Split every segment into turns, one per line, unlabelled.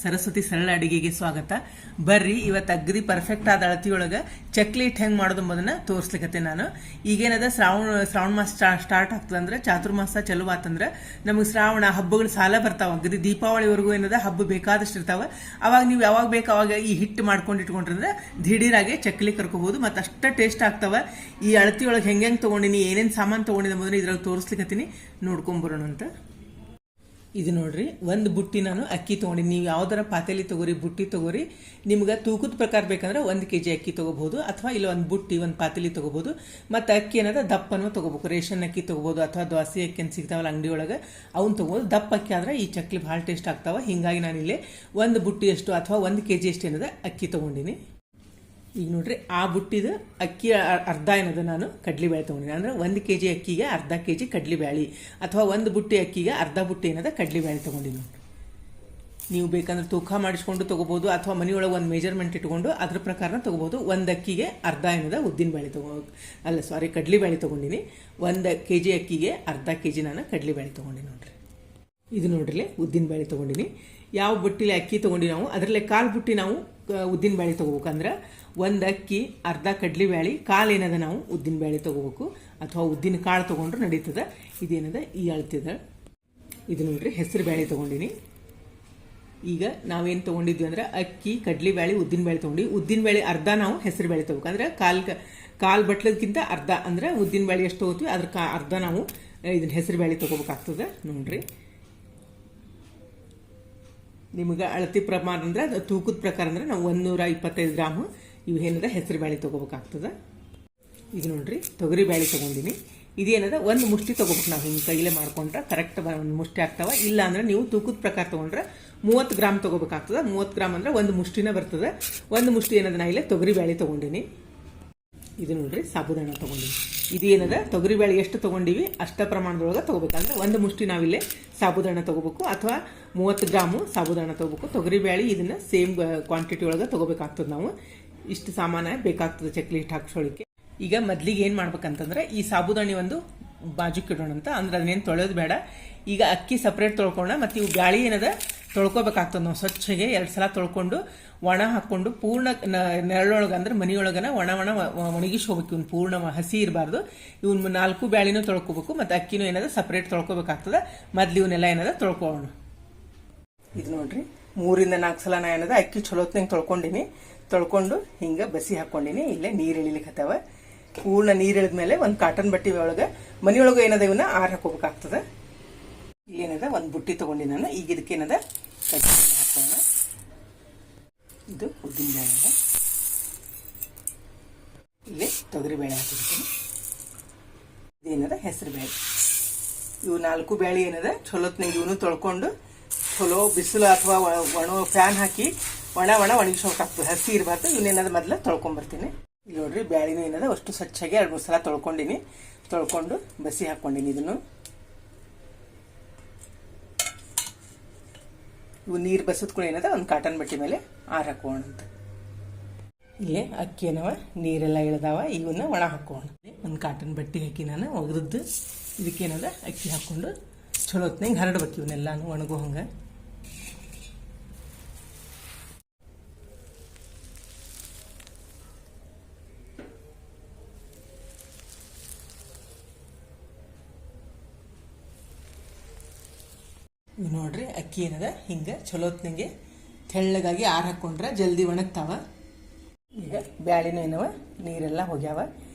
ಸರಸ್ವತಿ ಸರಳ ಅಡಿಗೆಗೆ ಸ್ವಾಗತ. ಬರ್ರಿ ಇವತ್ತು ಅಗ್ರಿ ಪರ್ಫೆಕ್ಟ್ ಆದ ಅಳತಿಯೊಳಗೆ ಚಕ್ಲಿ ಹಿಟ್ಟು ಹೆಂಗೆ ಮಾಡೋದು ಎಂಬುದನ್ನ ತೋರಿಸ್ಲಿಕ್ಕೆ ನಾನು. ಈಗೇನದ ಶ್ರಾವಣ ಮಾಸ ಸ್ಟಾರ್ಟ್ ಆಗ್ತದಂದ್ರೆ, ಚಾತುರ್ಮಾಸ ಚಲೋ ಆತಂದ್ರೆ ನಮಗೆ ಶ್ರಾವಣ ಹಬ್ಬಗಳು ಸಾಲ ಬರ್ತಾವ. ಅಗ್ರಿ ದೀಪಾವಳಿವರೆಗೂ ಏನದ ಹಬ್ಬ ಬೇಕಾದಷ್ಟು ಇರ್ತಾವ. ಅವಾಗ ನೀವು ಯಾವಾಗ ಬೇಕು ಅವಾಗ ಈ ಹಿಟ್ಟು ಮಾಡ್ಕೊಂಡು ಇಟ್ಕೊಂಡ್ರೆ ದಿಢೀರಾಗೆ ಚಕ್ಲಿ ಕರ್ಕೋಬಹುದು, ಮತ್ತು ಅಷ್ಟ ಟೇಸ್ಟ್ ಆಗ್ತಾವ. ಈ ಅಳತಿಯೊಳಗೆ ಹೆಂಗೆ ತಗೊಂಡಿನಿ, ಏನೇನು ಸಾಮಾನು ತಗೊಂಡಿನ ಎಂಬುದನ್ನ ಇದ್ರಾಗ ತೋರಿಸ್ಲಿಕ್ಕತ್ತೀನಿ, ನೋಡ್ಕೊಂಬರೋಣ ಅಂತ. ಇದು ನೋಡ್ರಿ, ಒಂದು ಬುಟ್ಟಿ ನಾನು ಅಕ್ಕಿ ತೊಗೊಂಡಿನಿ. ನೀವು ಯಾವ್ದಾರ ಪಾತೇಲಿ ತಗೋರಿ, ಬುಟ್ಟಿ ತಗೋರಿ. ನಿಮ್ಗೆ ತೂಕದ ಪ್ರಕಾರ ಬೇಕಂದ್ರೆ 1 kg ಅಕ್ಕಿ ತಗೋಬಹುದು, ಅಥವಾ ಇಲ್ಲ ಒಂದು ಬುಟ್ಟಿ ಒಂದು ಪಾತೇಲಿ ತಗೋಬಹುದು. ಮತ್ತು ಅಕ್ಕಿ ಏನದ ದಪ್ಪನೂ ತಗೋಬೇಕು. ರೇಷನ್ ಅಕ್ಕಿ ತಗೋಬಹುದು, ಅಥವಾ ದೋಸೆ ಅಕ್ಕಿ ಅಂತ ಸಿಗ್ತಾವಲ್ಲ ಅಂಗಡಿ ಒಳಗೆ, ಅವ್ನು ತಗೋಬಹುದು. ದಪ್ಪ ಅಕ್ಕಿ ಆದ್ರೆ ಈ ಚಕ್ಲಿ ಭಾಳ ಟೇಸ್ಟ್ ಆಗ್ತಾವ. ಹಿಂಗಾಗಿ ನಾನು ಇಲ್ಲಿ 1 ಬುಟ್ಟಿಯಷ್ಟು ಅಥವಾ 1 kg ಅಷ್ಟು ಏನದ ಅಕ್ಕಿ ತಗೊಂಡಿನಿ. ಈಗ ನೋಡ್ರಿ, ಆ ಬುಟ್ಟಿದ ಅಕ್ಕಿ ಅರ್ಧ ಏನದ ನಾನು ಕಡ್ಲಿಬೇಳೆ ತೊಗೊಂಡಿನಿ. ಅಂದ್ರೆ 1 kg ಅಕ್ಕಿಗೆ ಅರ್ಧ kg ಕಡ್ಲಿಬೇಳೆ, ಅಥವಾ 1 ಬುಟ್ಟಿ ಅಕ್ಕಿಗೆ ಅರ್ಧ ಬುಟ್ಟಿ ಏನದ ಕಡ್ಲಿಬೇಳೆ ತೊಗೊಂಡಿನಿ. ನೀವು ಬೇಕಂದ್ರೆ ತೂಕ ಮಾಡಿಸ್ಕೊಂಡು ತೊಗೋಬಹುದು, ಅಥವಾ ಮನೆಯೊಳಗೆ ಒಂದು ಮೆಜರ್ಮೆಂಟ್ ಇಟ್ಕೊಂಡು ಅದ್ರ ಪ್ರಕಾರ ತೊಗೋಬಹುದು. 1 ಅಕ್ಕಿಗೆ ಅರ್ಧ ಏನದ ಉದ್ದಿನಬೇಳೆ ಕಡ್ಲಿಬೇಳೆ ತೊಗೊಂಡಿನಿ. 1 kg ಅಕ್ಕಿಗೆ ಅರ್ಧ kg ನಾನು ಕಡ್ಲಿಬೇಳೆ ತೊಗೊಂಡಿನಿ. ನೋಡ್ರಿ, ಇದು ನೋಡ್ರಿ ಉದ್ದಿನಬೇಳೆ ತೊಗೊಂಡಿನಿ. ಯಾವ ಬುಟ್ಟಿಲಿ ಅಕ್ಕಿ ತೊಗೊಂಡಿ ನಾವು ಅದರಲ್ಲೇ 1/4 ಬುಟ್ಟಿ ನಾವು ಉದ್ದಿನಬೇಳೆ ತೊಗೋಬೇಕಂದ್ರೆ 1 ಅಕ್ಕಿ ಅರ್ಧ ಕಡ್ಲಿಬೇಳೆ, 1/4 ಏನದ ನಾವು ಉದ್ದಿನಬೇಳೆ ತೊಗೋಬೇಕು, ಅಥವಾ ಉದ್ದಿನ ಕಾಳು ತೊಗೊಂಡ್ರೆ ನಡೀತದೆ. ಇದೇನದ ಈ ಅಳ್ತಿದ. ಇದು ನೋಡ್ರಿ, ಹೆಸರು ಬೇಳೆ ತೊಗೊಂಡಿನಿ. ಈಗ ನಾವೇನು ತೊಗೊಂಡಿದ್ವಿ ಅಂದ್ರೆ ಅಕ್ಕಿ, ಕಡ್ಲಿಬೇಳೆ, ಉದ್ದಿನಬೇಳೆ ತೊಗೊಂಡು, ಉದ್ದಿನಬೇಳೆ ಅರ್ಧ ನಾವು ಹೆಸರು ಬೇಳೆ ತೊಗೋಬೇಕು. ಅಂದ್ರೆ ಕಾಲ್ ಬಟ್ಲದಕ್ಕಿಂತ ಅರ್ಧ, ಅಂದ್ರೆ ಉದ್ದಿನಬೇಳೆ ಎಷ್ಟು ತೊಗೋತೀವಿ ಅದ್ರ ಅರ್ಧ ನಾವು ಇದನ್ನ ಹೆಸರು ಬೇಳೆ ತೊಗೋಬೇಕಾಗ್ತದೆ. ನೋಡ್ರಿ, ನಿಮಗೆ ಅಳತಿ ಪ್ರಮಾಣ ಅಂದ್ರೆ ಅದು ತೂಕದ ಪ್ರಕಾರ ಅಂದ್ರೆ ನಾವು 125 ಗ್ರಾಮ್ ಇವು ಏನದ ಹೆಸರು ಬೇಳೆ ತೊಗೋಬೇಕಾಗ್ತದೆ. ಇದು ನೋಡ್ರಿ, ತೊಗರಿ ಬೇಳೆ ತೊಗೊಂಡಿನಿ. ಇದೇನದ 1 ಮುಷ್ಟಿ ತೊಗೋಬೇಕು. ನಾವು ಹಿಂಗೆ ಕೈಲೇ ಮಾಡ್ಕೊಂಡ್ರೆ ಕರೆಕ್ಟ್ 1 ಮುಷ್ಟಿ ಆಗ್ತಾವ. ಇಲ್ಲ ಅಂದ್ರೆ ನೀವು ತೂಕದ ಪ್ರಕಾರ ತೊಗೊಂಡ್ರೆ 30 ಗ್ರಾಮ್ ತೊಗೋಬೇಕಾಗ್ತದೆ. 30 ಗ್ರಾಮ್ ಅಂದ್ರೆ 1 ಮುಷ್ಟಿನ ಬರ್ತದೆ. 1 ಮುಷ್ಟಿ ಏನದ ನಾ ಇಲ್ಲೇ ತೊಗರಿ ಬೇಳೆ ತೊಗೊಂಡಿನಿ. ಇದು ನೋಡ್ರಿ, ಸಾಬುದಾಣ ತೊಗೊಂಡಿನಿ. ಇದೇನದ ತೊಗರಿ ಬೇಳೆ ಎಷ್ಟು ತೊಗೊಂಡಿವಿ ಅಷ್ಟ ಪ್ರಮಾಣದೊಳಗೆ ತೊಗೋಬೇಕಂದ್ರೆ 1 ಮುಷ್ಟಿ ನಾವಿಲ್ಲೇ ಸಾಬುದಾಣ ತೊಗೋಬೇಕು, ಅಥವಾ 30 ಗ್ರಾಮು ಸಾಬುದಾಣ ತೊಗೋಬೇಕು. ತೊಗರಿ ಬೇಳೆ ಇದನ್ನ ಸೇಮ್ ಕ್ವಾಂಟಿಟಿ ಒಳಗೆ ತೊಗೋಬೇಕಾಗ್ತದೆ. ನಾವು ಇಷ್ಟು ಸಾಮಾನ ಬೇಕಾಗ್ತದೆ ಚಕ್ಲಿ ಹಿಟ್ಟು ಹಾಕ್ಸೋಳಿಕ್ಕೆ. ಈಗ ಮೊದ್ಲಿಗೆ ಏನು ಮಾಡ್ಬೇಕಂತಂದ್ರೆ, ಈ ಸಾಬುದಾಣಿ ಒಂದು ಬಾಜುಕ್ಕೆ ಇಡೋಣ ಅಂತ. ಅಂದ್ರೆ ಅದನ್ನೇನು ತೊಳೆಯೋದು ಬೇಡ. ಈಗ ಅಕ್ಕಿ ಸಪ್ರೇಟ್ ತೊಳ್ಕೊಳ್ಳೋಣ, ಮತ್ತು ಇವು ಬ್ಯಾಳಿ ಏನದ ತೊಳ್ಕೊಬೇಕಾಗ್ತದೆ. ನಾವು ಸ್ವಚ್ಛಗೆ 2 ಸಲ ತೊಳ್ಕೊಂಡು ಒಣ ಹಾಕ್ಕೊಂಡು ಪೂರ್ಣ ನೆರಳೊಳಗೆ ಅಂದ್ರೆ ಮನೆಯೊಳಗನ ಒಣಗಿಸಿ ಹೋಗ್ಬೇಕು. ಇವ್ನು ಪೂರ್ಣ ಹಸಿ ಇರಬಾರ್ದು. ಇವ್ನು 4 ಬ್ಯಾಳಿನೂ ತೊಳ್ಕೊಬೇಕು, ಮತ್ತು ಅಕ್ಕಿನೂ ಏನದ ಸಪ್ರೇಟ್ ತೊಳ್ಕೊಬೇಕಾಗ್ತದೆ. ಮೊದ್ಲು ಇವನ್ನೆಲ್ಲ ಏನದ ತೊಳ್ಕೊಳ್ಳೋಣ. ಇದು ನೋಡ್ರಿ, 3 ರಿಂದ 4 ಸಲ ನಾ ಏನದ ಅಕ್ಕಿ ಚಲೋತ್ನಂಗೆ ತೊಳ್ಕೊಂಡಿನಿ. ತೊಳ್ಕೊಂಡು ಹಿಂಗೆ ಬಸಿ ಹಾಕೊಂಡಿನಿ. ಇಲ್ಲೇ ನೀರು ಇಳಿಲಿಕ್ಕೆ ಹತ್ತವ. ಪೂರ್ಣ ನೀರು ಇಳಿದ್ಮೇಲೆ ಒಂದು ಕಾಟನ್ ಬಟ್ಟೆ ಒಳಗೆ ಮನೆಯೊಳಗೆ ಏನದ ಇವನ್ನ ಆರು ಹಾಕೋಬೇಕಾಗ್ತದೆ. ಏನದ 1 ಬುಟ್ಟಿ ತೊಗೊಂಡಿ ನಾನು. ಈಗ ಇದಕ್ಕೇನದ ಕಡ್ಲಿಬೇಳೆ ಹಾಕೋಣ. ಇದು ಉದ್ದಿನಬೇಳೆ ಅದ. ಇಲ್ಲಿ ತೊಗರಿಬೇಳೆ ಹಾಕಿರ್ತೀನಿ. ಇದೇನದ ಹೆಸರು ಬೇಳೆ. ಇವು 4 ಬೇಳೆ ಏನದ ಚಲೋತ್ನಾಗ ಇವನು ತೊಳ್ಕೊಂಡು ಚಲೋ ಬಿಸಿಲು ಅಥವಾ ಫ್ಯಾನ್ ಹಾಕಿ ಒಣಗಿಸೋಕಾಗ್ತದೆ. ಹಸಿ ಇರಬಾರ್ದು. ಇವನ್ನೇನದ ಮೊದಲು ತೊಳ್ಕೊಂಬರ್ತೀನಿ. ಇಲ್ಲಿ ನೋಡ್ರಿ, ಬ್ಯಾಳಿನೂ ಏನದ ಅಷ್ಟು ಸ್ವಚ್ಛಾಗಿ 2-3 ಸಲ ತೊಳ್ಕೊಂಡಿನಿ. ತೊಳ್ಕೊಂಡು ಬಸಿ ಹಾಕೊಂಡಿನಿ. ಇದನ್ನು ಇವು ನೀರು ಬಸದ್ಕೊಂಡು ಏನದ ಒಂದು ಕಾಟನ್ ಬಟ್ಟೆ ಮೇಲೆ ಆರು ಹಾಕೋಣ ಅಂತ. ಇಲ್ಲೇ ಅಕ್ಕಿ ಏನವ ನೀರೆಲ್ಲ ಇಳ್ದಾವ. ಇವನ್ನ ಒಣ ಹಾಕೋಣ. ಒಂದು ಕಾಟನ್ ಬಟ್ಟೆ ಹಾಕಿ ನಾನು ಒಗೆದು ಇದಕ್ಕೇನದ ಅಕ್ಕಿ ಹಾಕೊಂಡು ಚಲೋ ಹೊತ್ನಂಗೆ ಹರಡ್ಬೇಕು. ಇವನ್ನೆಲ್ಲಾನು ಒಣಗೋ ಹಂಗೆ. ಇವು ನೋಡ್ರಿ, ಅಕ್ಕಿ ಏನದ ಹಿಂಗೆ ಚಲೋತ್ನಂಗೆ ತೆಳ್ಳಗಾಗಿ ಆರು ಹಾಕೊಂಡ್ರೆ ಜಲ್ದಿ ಒಣಗ್ತಾವ. ಈಗ ಬ್ಯಾಳಿನೂ ಏನವ ನೀರೆಲ್ಲ ಹೋಗ್ಯಾವ.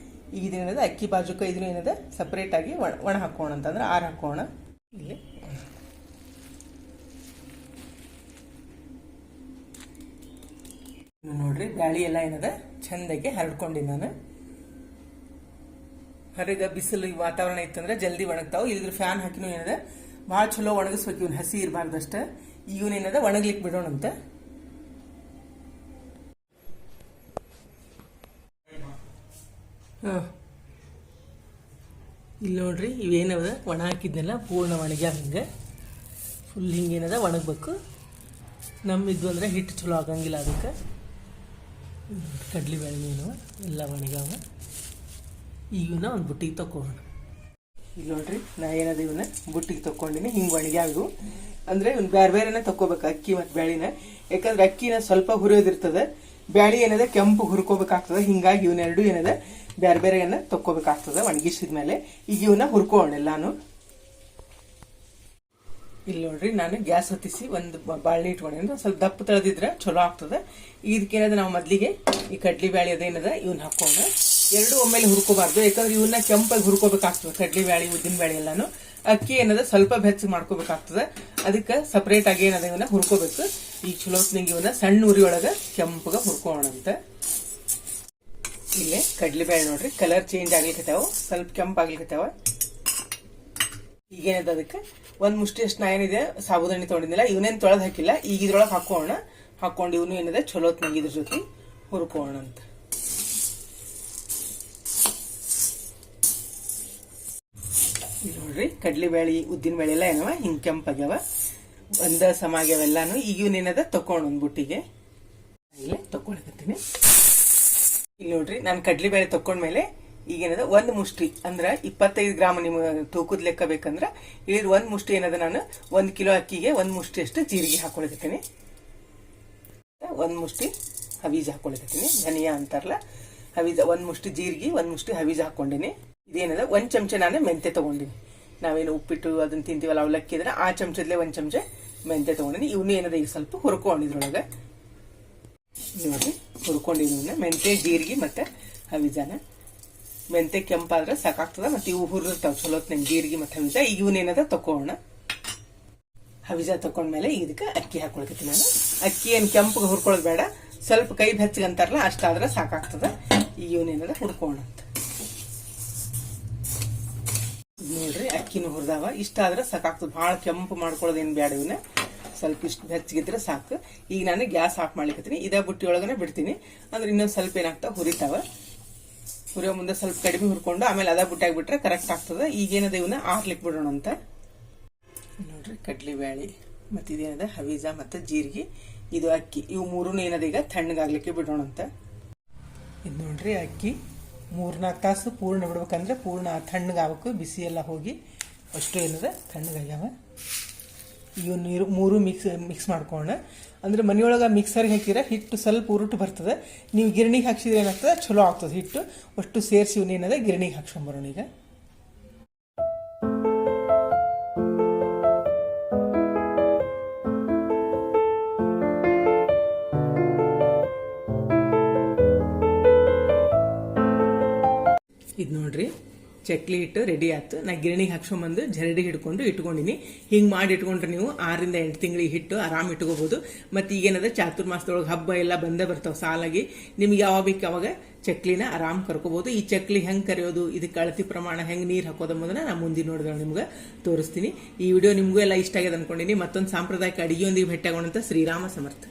ಈಗ ಇದೇನದ ಅಕ್ಕಿ ಬಾಜುಕ ಇದನ್ನು ಏನದ ಸಪ್ರೇಟಾಗಿ ಒಣ ಹಾಕೋಣ ಅಂತಂದ್ರೆ ಆರು ಹಾಕೋಣ. ಇಲ್ಲಿ ನೋಡ್ರಿ, ಬ್ಯಾಳಿ ಎಲ್ಲ ಏನದ ಚಂದಾಗಿ ಹರಡ್ಕೊಂಡಿನಿ ನಾನು. ಹೊರಗೆ ಬಿಸಿಲು ವಾತಾವರಣ ಇತ್ತಂದ್ರೆ ಜಲ್ದಿ ಒಣಗ್ತಾವ. ಇದ್ರ ಫ್ಯಾನ್ ಹಾಕಿನೂ ಏನದ ಭಾಳ ಚಲೋ ಒಣಗಿಸ್ಬೇಕು. ಇವನ್ ಹಸಿ ಇರಬಾರ್ದಷ್ಟ. ಇವನೇನದ ಒಣಗ್ಲಿಕ್ಕೆ ಬಿಡೋಣಂತ. ಇಲ್ಲಿ ನೋಡ್ರಿ, ಇವೇನದ ಒಣ ಹಾಕಿದ್ನೆಲ್ಲ ಪೂರ್ಣ ಒಣಗ್ಯಾವ. ಹಿಂಗೆ ಫುಲ್ ಹಿಂಗೇನದ ಒಣಗಬೇಕು. ನಮ್ಮಿದ್ವು ಅಂದ್ರೆ ಹಿಟ್ಟು ಚಲೋ ಆಗಂಗಿಲ್ಲ. ಅದಕ್ಕೆ ಕಡ್ಲಿಬೇಳೆ ಏನವ ಎಲ್ಲ ಒಣಗ್ಯಾವ. ಈಗನ ಒಂದು ಬುಟ್ಟಿಗೆ ತಗೋಣ. ಇಲ್ಲಿ ನೋಡ್ರಿ ನಾ ಏನದ ಇವನ್ನ ಬುಟ್ಟಿಗೆ ತಕೊಂಡಿನಿ. ಹಿಂಗೆ ಒಣಗ್ಯಾವು ಅಂದ್ರೆ ಇವ್ನ ಬೇರೆ ಬೇರೆನ ತಕ್ಕೋಬೇಕು, ಅಕ್ಕಿ ಮತ್ತು ಬ್ಯಾಳಿನ. ಯಾಕಂದ್ರೆ ಅಕ್ಕಿನ ಸ್ವಲ್ಪ ಹುರಿಯೋದಿರ್ತದ, ಬ್ಯಾಳಿ ಏನದ ಕೆಂಪು ಹುರ್ಕೋಬೇಕಾಗ್ತದ. ಹಿಂಗಾಗಿ ಇವನ್ನೆರಡು ಏನದ ಬೇರೆ ಬೇರೆಯನ್ನ ತಕ್ಕೋಬೇಕಾಗ್ತದ ಒಣಗಿಸಿದ್ಮೇಲೆ. ಈಗ ಇವನ್ನ ಹುರ್ಕೋಣ ಎಲ್ಲಾನು. ಇಲ್ಲಿ ನೋಡ್ರಿ ನಾನು ಗ್ಯಾಸ್ ಹೊತ್ತಿಸಿ ಒಂದು ಬಾಳ್ನಿ ಇಟ್ಕೊಂಡ್ರೆ ಸ್ವಲ್ಪ ದಪ್ಪ ತಳದಿದ್ರೆ ಚಲೋ ಆಗ್ತದೆ. ಇದಕ್ಕೇನದ ನಾವು ಮೊದ್ಲಿಗೆ ಈ ಕಡ್ಲಿ ಬ್ಯಾಳಿ ಅದೇನದ ಇವನ್ನ ಹಾಕೋಣ. ಎರಡು ಒಮ್ಮೆಲೆ ಹುರ್ಕೋಬಾರ್ದು, ಯಾಕಂದ್ರೆ ಇವನ್ನ ಕೆಂಪಾಗಿ ಹುರ್ಕೋಬೇಕಾಗ್ತದೆ. ಕಡ್ಲಿ ಬ್ಯಾಳಿ ಉದ್ದಿನ ಬ್ಯಾಳಿ ಎಲ್ಲಾನು. ಅಕ್ಕಿ ಏನದ ಸ್ವಲ್ಪ ಬೆಚ್ಚಗೆ ಮಾಡ್ಕೋಬೇಕಾಗ್ತದೆ, ಅದಕ್ಕೆ ಸಪರೇಟ್ ಆಗಿ ಏನದ ಇವನ್ನ ಹುರ್ಕೋಬೇಕು. ಈಗ ಚಲೋ ಹೊತ್ತಿನಂಗೆ ಇವನ್ನ ಸಣ್ಣ ಉರಿ ಒಳಗ ಕೆಂಪಗ ಹುರ್ಕೋಣ ಅಂತ. ಇಲ್ಲೇ ಕಡ್ಲಿ ಬ್ಯಾಳಿ ನೋಡ್ರಿ ಕಲರ್ ಚೇಂಜ್ ಆಗ್ಲಿಕ್ಕತ್ತಾವ, ಸ್ವಲ್ಪ ಕೆಂಪಾಗ್ಲಿಕ್ಕತ್ತಾವ. ಈಗೇನದ ಅದಕ್ಕೆ ಒಂದ್ ಮುಷ್ಟಿ ಅಷ್ಟು ನಾ ಏನಿದೆ ಸಾಬುದಾನಿ ತೊಗೊಂಡಿದ್ದಿಲ್ಲ, ಇವನೇನ್ ತೊಳೆದ್ ಹಾಕಿಲ್ಲ. ಈಗ ಇದ್ರೊಳಗೆ ಹಾಕೊಂಡು ಇವನು ಏನಿದೆ ಚಲೋ ಹೊತ್ನಂಗೆ ಇದ್ರ ಜೊತೆ ಹುರ್ಕೋಣ ಅಂತ. ಇಲ್ಲಿ ನೋಡ್ರಿ ಕಡ್ಲಿ ಬ್ಯಾಳಿ ಉದ್ದಿನ ಬ್ಯಾಳಿ ಎಲ್ಲ ಏನವ ಹಿಂಗ್ ಕೆಂಪಾಗ್ಯಾವ, ಒಂದ ಸಮ ಆಗ್ಯಾವೆಲ್ಲಾನು. ಈಗ ಇವನೇನದ ತಕೊಂಡ್ ಒಂದ್ ಬುಟ್ಟಿಗೆ ಇಲ್ಲೇ ತಕೊಳಕತ್ತೀನಿ. ಇಲ್ಲಿ ನೋಡ್ರಿ ನಾನು ಕಡ್ಲಿ ಬ್ಯಾಳಿ ತಕೊಂಡ್ಮೇಲೆ ಈಗೇನದ ಒಂದ್ ಮುಷ್ಟಿ ಅಂದ್ರ 25 ಗ್ರಾಮ್ ನಿಮ್ಗೆ ತೂಕದ ಲೆಕ್ಕ ಬೇಕಂದ್ರ ಇಲ್ಲಿ ಒಂದ್ ಮುಷ್ಟಿ ಏನದ ನಾನು 1 ಕಿಲೋ ಅಕ್ಕಿಗೆ ಒಂದ್ ಮುಷ್ಟಿ ಅಷ್ಟು ಜೀರಿಗೆ ಹಾಕೊಳಕತ್ತೀನಿ. ಒಂದ್ ಮುಷ್ಟಿ ಹವೀಜ್ ಹಾಕೊಳಕತ್ತೀನಿ, ಧನಿಯಾ ಅಂತಾರಲ್ಲ ಹವೀಜ. ಒಂದ್ ಮುಷ್ಟಿ ಜೀರಿಗೆ, ಒಂದ್ ಮುಷ್ಟಿ ಹವೀಜ ಹಾಕೊಂಡೀನಿ. ಇದೇನದ 1 ಚಮಚ ನಾನು ಮೆಂತೆ ತಗೊಂಡಿನಿ. ನಾವೇನು ಉಪ್ಪಿಟ್ಟು ಅದನ್ನ ತಿಂತೀವಲ್ಲ ಅವಲಕ್ಕಿ ಇದ್ರೆ ಆ ಚಮಚದಲ್ಲೇ 1 ಚಮಚ ಮೆಂತೆ ತಗೊಂಡಿನಿ. ಇವನು ಏನದ ಈಗ ಸ್ವಲ್ಪ ಹುರ್ಕೊಂಡಿದ್ರೊಳಗ ನೋಡ್ರಿ ಹುರ್ಕೊಂಡಿದ್ನ ಮೆಂತೆ ಜೀರಿಗೆ ಮತ್ತೆ ಹವೀಜಾನ. ಮೆಂತೆ ಕೆಂಪಾದ್ರೆ ಸಾಕಾಗ್ತದ, ಮತ್ತೆ ಇವು ಹುರಿರ್ತಾವ ಚಲೋ ನಂಗೆ ಜೀರಿಗೆ ಮತ್ತೆ ಹವೀಜ. ಈಗ ಇವನೇನದ ತಕೋಣ. ಹವೀಜ ತಕೊಂಡ್ಮೇಲೆ ಇದಕ್ಕೆ ಅಕ್ಕಿ ಹಾಕೊಳ್ತೀನಿ ನಾನು. ಅಕ್ಕಿ ಏನ್ ಕೆಂಪಗೆ ಹುರ್ಕೊಳ್ಳೋದು ಬೇಡ, ಸ್ವಲ್ಪ ಕೈ ಬೆಚ್ಚಗೆ ಅಂತಾರಲ್ಲ ಅಷ್ಟಾದ್ರೆ ಸಾಕಾಗ್ತದ. ಈಗ ಇವನೇನದ ಹುರ್ಕೋಣ ಅಂತ. ನೋಡ್ರಿ ಅಕ್ಕಿನೂ ಹುರಿದಾವ, ಇಷ್ಟ ಆದ್ರೆ ಸಾಕಾಗ್ತದ. ಭಾಳ ಕೆಂಪು ಮಾಡ್ಕೊಳ್ಳೋದೇನು ಬೇಡ, ಇವನ್ನ ಸ್ವಲ್ಪ ಇಷ್ಟು ಬೆಚ್ಚಗಿದ್ರೆ ಸಾಕು. ಈಗ ನಾನು ಗ್ಯಾಸ್ ಆಫ್ ಮಾಡ್ಲಿಕ್ಕತ್ತೀನಿ. ಇದೇ ಬುಟ್ಟಿ ಒಳಗನೆ ಬಿಡ್ತೀನಿ, ಅಂದ್ರೆ ಇನ್ನೊಂದು ಸ್ವಲ್ಪ ಏನಾಗ್ತಾವ ಹುರಿತಾವ. ಹುರಿಯೋ ಮುಂದೆ ಸ್ವಲ್ಪ ಕಡಿಮೆ ಹುರ್ಕೊಂಡು ಆಮೇಲೆ ಅದ ಬುಟ್ಟಾಗಿ ಬಿಟ್ರೆ ಕರೆಕ್ಟ್ ಆಗ್ತದ. ಈಗೇನದ ಇವನ್ನ ಆರ್ಲಿಕ್ಕೆ ಬಿಡೋಣ ಅಂತ. ನೋಡ್ರಿ ಕಡ್ಲಿ ಬ್ಯಾಳಿ ಮತ್ತೆ ಇದೇನದ ಹವೀಜ ಮತ್ತೆ ಜೀರಿಗೆ, ಇದು ಅಕ್ಕಿ, ಇವು ಮೂರೂ ಏನದ ಈಗ ತಣ್ಣಗಾಗ್ಲಿಕ್ಕೆ ಬಿಡೋಣ ಅಂತ. ಇದು ನೋಡ್ರಿ ಅಕ್ಕಿ 3-4 ತಾಸು ಪೂರ್ಣ ಬಿಡ್ಬೇಕಂದ್ರೆ ಪೂರ್ಣ ತಣ್ಣಗಾಗಬೇಕು, ಬಿಸಿ ಎಲ್ಲ ಹೋಗಿ ಅಷ್ಟು ಏನದ ತಣ್ಣಗಾಗ್ಯಾವ. ಇವು ನೀರು ಮೂರು ಮಿಕ್ಸ್ ಮಾಡ್ಕೋಣ. ಅಂದ್ರೆ ಮನೆಯೊಳಗೆ ಮಿಕ್ಸರ್ಗೆ ಹಾಕಿದ್ರೆ ಹಿಟ್ಟು ಸ್ವಲ್ಪ ಉರುಟು ಬರ್ತದೆ. ನೀವು ಗಿರಣಿಗೆ ಹಾಕ್ಸಿದ್ರೆ ಏನಾಗ್ತದೆ ಚಲೋ ಆಗ್ತದೆ ಹಿಟ್ಟು. ಅಷ್ಟು ಸೇರಿಸಿ ಇವನೇನದ ಗಿರಣಿಗೆ ಹಾಕ್ಸ್ಕೊಂಬರೋಣ ಈಗ. ಇದು ನೋಡ್ರಿ ಚಕ್ಲಿ ಹಿಟ್ಟು ರೆಡಿ ಆಯ್ತು. ನಾ ಗಿರಣಿಗೆ ಹಾಕ್ಸ್ಕೊಂಬಂದು ಜರಡಿ ಹಿಡ್ಕೊಂಡು ಇಟ್ಕೊಂಡಿನಿ. ಹಿಂಗೆ ಮಾಡಿ ಇಟ್ಕೊಂಡ್ರೆ ನೀವು 6-8 ತಿಂಗಳಿಗೆ ಹಿಟ್ಟು ಆರಾಮ್ ಇಟ್ಕೋಬಹುದು. ಮತ್ತೆ ಈಗೇನದ ಚಾತುರ್ಮಾಸದೊಳಗೆ ಹಬ್ಬ ಎಲ್ಲ ಬಂದೇ ಬರ್ತಾವ ಸಾಲಾಗಿ. ನಿಮ್ಗೆ ಯಾವಾಗ ಬೇಕು ಅವಾಗ ಚಕ್ಲಿನ ಆರಾಮ್ ಕರ್ಕೋಬಹುದು. ಈ ಚಕ್ಲಿ ಹೆಂಗೆ ಕರೆಯೋದು, ಇದಕ್ಕೆ ಅಳತಿ ಪ್ರಮಾಣ ಹೆಂಗೆ ನೀರು ಹಾಕೋದು ಅನ್ನೋದನ್ನ ನಾ ಮುಂದಿನ ನೋಡಿದ್ರೆ ನಿಮ್ಗೆ ತೋರಿಸ್ತೀನಿ. ಈ ವಿಡಿಯೋ ನಿಮಗೂ ಎಲ್ಲ ಇಷ್ಟ ಆಗಿದೆ ಅನ್ಕೊಂಡಿನಿ. ಮತ್ತೊಂದು ಸಾಂಪ್ರದಾಯಿಕ ಅಡಿಗೆಯೊಂದಿಗೆ ಭೇಟಿಯಾಗೋಣ. ಶ್ರೀರಾಮ ಸಮರ್ಥ.